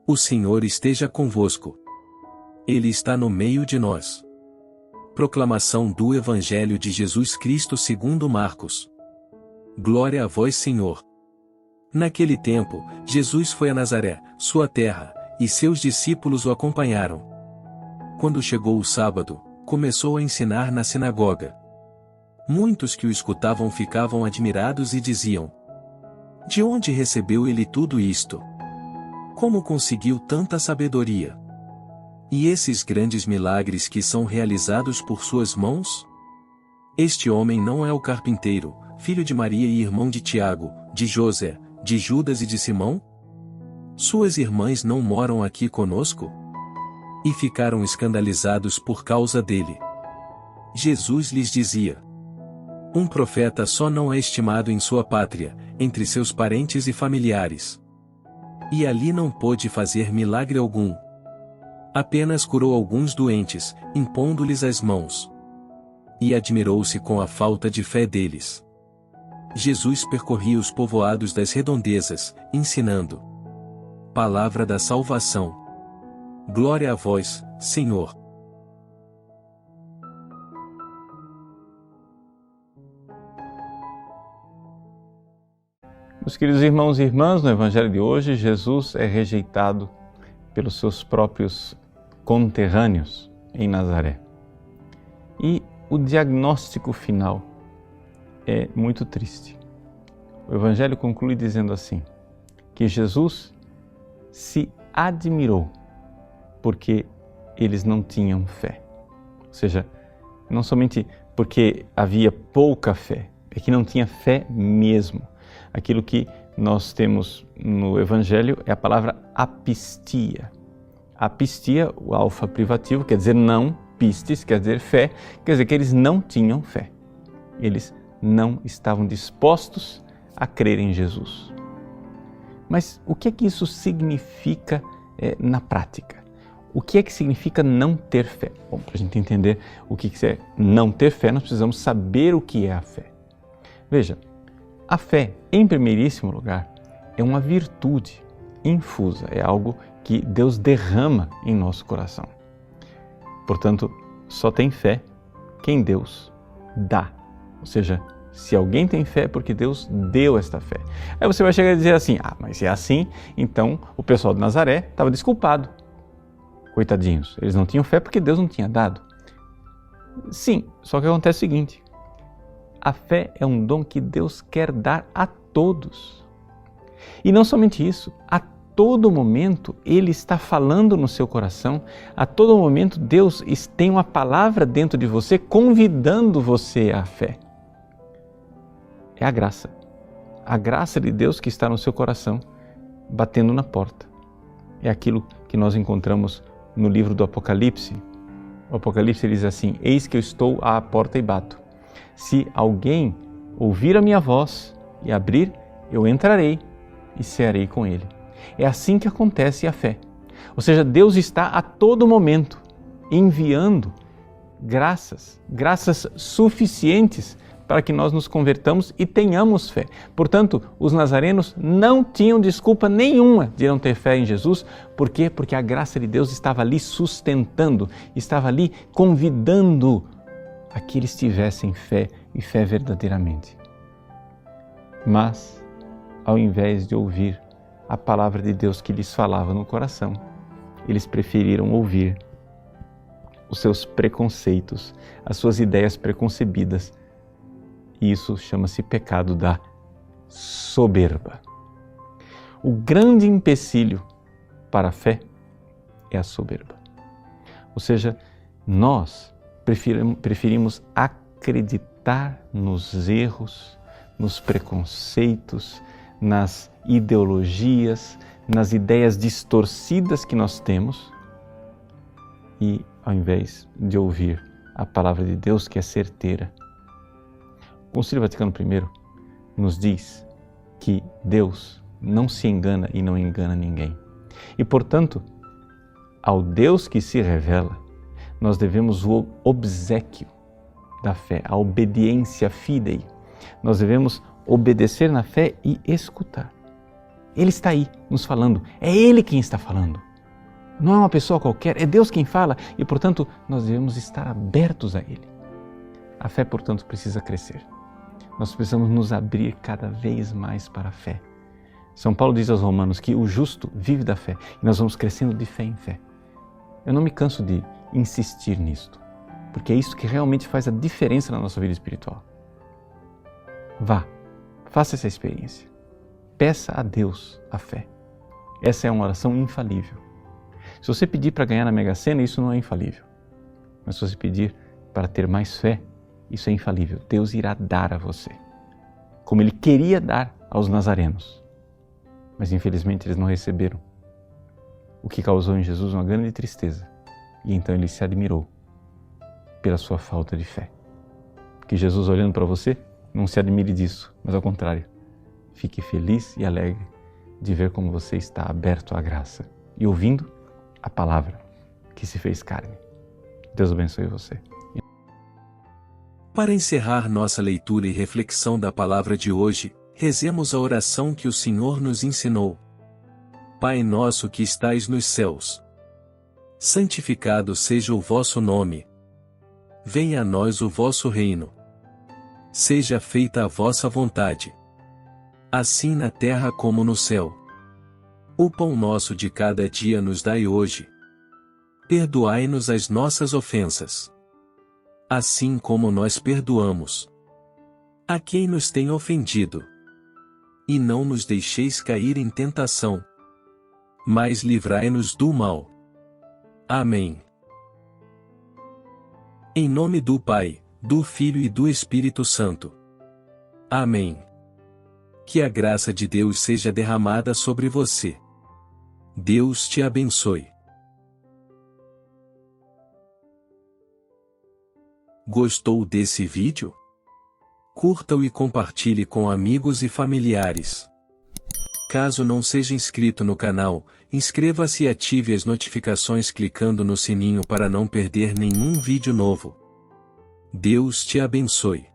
O Senhor esteja convosco. Ele está no meio de nós. Proclamação do Evangelho de Jesus Cristo segundo Marcos. Glória a vós, Senhor. Naquele tempo, Jesus foi a Nazaré, sua terra, e seus discípulos o acompanharam. Quando chegou o sábado, começou a ensinar na sinagoga. Muitos que o escutavam ficavam admirados e diziam: de onde recebeu ele tudo isto? Como conseguiu tanta sabedoria? E esses grandes milagres que são realizados por suas mãos? Este homem não é o carpinteiro, filho de Maria e irmão de Tiago, de José, de Judas e de Simão? Suas irmãs não moram aqui conosco? E ficaram escandalizados por causa dele. Jesus lhes dizia: um profeta só não é estimado em sua pátria, entre seus parentes e familiares. E ali não pôde fazer milagre algum. Apenas curou alguns doentes, impondo-lhes as mãos. E admirou-se com a falta de fé deles. Jesus percorria os povoados das redondezas, ensinando. Palavra da salvação. Glória a vós, Senhor. Meus queridos irmãos e irmãs, no Evangelho de hoje, Jesus é rejeitado pelos seus próprios conterrâneos em Nazaré. E o diagnóstico final é muito triste. O Evangelho conclui dizendo assim, que Jesus se admirou porque eles não tinham fé. Ou seja, não somente porque havia pouca fé, é que não tinha fé mesmo. Aquilo que nós temos no Evangelho é a palavra apistia. Apistia, o alfa privativo, quer dizer não, pistis, quer dizer fé, quer dizer que eles não tinham fé. Eles não estavam dispostos a crer em Jesus. Mas o que é que isso significa na prática? O que é que significa não ter fé? Bom, para a gente entender o que é não ter fé, nós precisamos saber o que é a fé. Veja, a fé, em primeiríssimo lugar, é uma virtude infusa, é algo que Deus derrama em nosso coração. Portanto, só tem fé quem Deus dá. Ou seja, se alguém tem fé é porque Deus deu esta fé. Aí você vai chegar e dizer assim, mas se é assim, então o pessoal de Nazaré estava desculpado. Coitadinhos, eles não tinham fé porque Deus não tinha dado. Sim, só que acontece o seguinte, a fé é um dom que Deus quer dar a todos. E não somente isso, a todo momento Ele está falando no seu coração, a todo momento Deus tem uma palavra dentro de você convidando você à fé. É a graça de Deus que está no seu coração, batendo na porta. É aquilo que nós encontramos no livro do Apocalipse. O Apocalipse diz assim, eis que eu estou à porta e bato. Se alguém ouvir a minha voz e abrir, eu entrarei e cearei com ele. É assim que acontece a fé. Ou seja, Deus está a todo momento enviando graças suficientes para que nós nos convertamos e tenhamos fé. Portanto, os nazarenos não tinham desculpa nenhuma de não ter fé em Jesus. Por quê? Porque a graça de Deus estava ali sustentando, estava ali convidando a que eles tivessem fé e fé verdadeiramente. Mas, ao invés de ouvir a palavra de Deus que lhes falava no coração, eles preferiram ouvir os seus preconceitos, as suas ideias preconcebidas. E isso chama-se pecado da soberba. O grande empecilho para a fé é a soberba. Ou seja, nós preferimos acreditar nos erros, nos preconceitos, nas ideologias, nas ideias distorcidas que nós temos e ao invés de ouvir a palavra de Deus que é certeira. O Concílio Vaticano I nos diz que Deus não se engana e não engana ninguém. E, portanto, ao Deus que se revela, nós devemos o obséquio da fé, a obediência fidei. Nós devemos obedecer na fé e escutar. Ele está aí nos falando, é Ele quem está falando. Não é uma pessoa qualquer, é Deus quem fala e, portanto, nós devemos estar abertos a Ele. A fé, portanto, precisa crescer. Nós precisamos nos abrir cada vez mais para a fé. São Paulo diz aos Romanos que o justo vive da fé e nós vamos crescendo de fé em fé. Eu não me canso de insistir nisto, porque é isso que realmente faz a diferença na nossa vida espiritual. Vá, faça essa experiência. Peça a Deus a fé. Essa é uma oração infalível. Se você pedir para ganhar na Mega Sena, isso não é infalível. Mas se você pedir para ter mais fé, isso é infalível. Deus irá dar a você, como Ele queria dar aos nazarenos. Mas infelizmente eles não receberam, o que causou em Jesus uma grande tristeza. E então Ele se admirou pela sua falta de fé. Que Jesus, olhando para você, não se admire disso, mas ao contrário, fique feliz e alegre de ver como você está aberto à graça e ouvindo a palavra que se fez carne. Deus abençoe você. Para encerrar nossa leitura e reflexão da palavra de hoje, rezemos a oração que o Senhor nos ensinou. Pai nosso que estais nos céus, santificado seja o vosso nome. Venha a nós o vosso reino. Seja feita a vossa vontade, assim na terra como no céu. O pão nosso de cada dia nos dai hoje. Perdoai-nos as nossas ofensas, assim como nós perdoamos a quem nos tem ofendido. E não nos deixeis cair em tentação, mas livrai-nos do mal. Amém. Em nome do Pai, do Filho e do Espírito Santo. Amém. Que a graça de Deus seja derramada sobre você. Deus te abençoe. Gostou desse vídeo? Curta-o e compartilhe com amigos e familiares. Caso não seja inscrito no canal, inscreva-se e ative as notificações clicando no sininho para não perder nenhum vídeo novo. Deus te abençoe.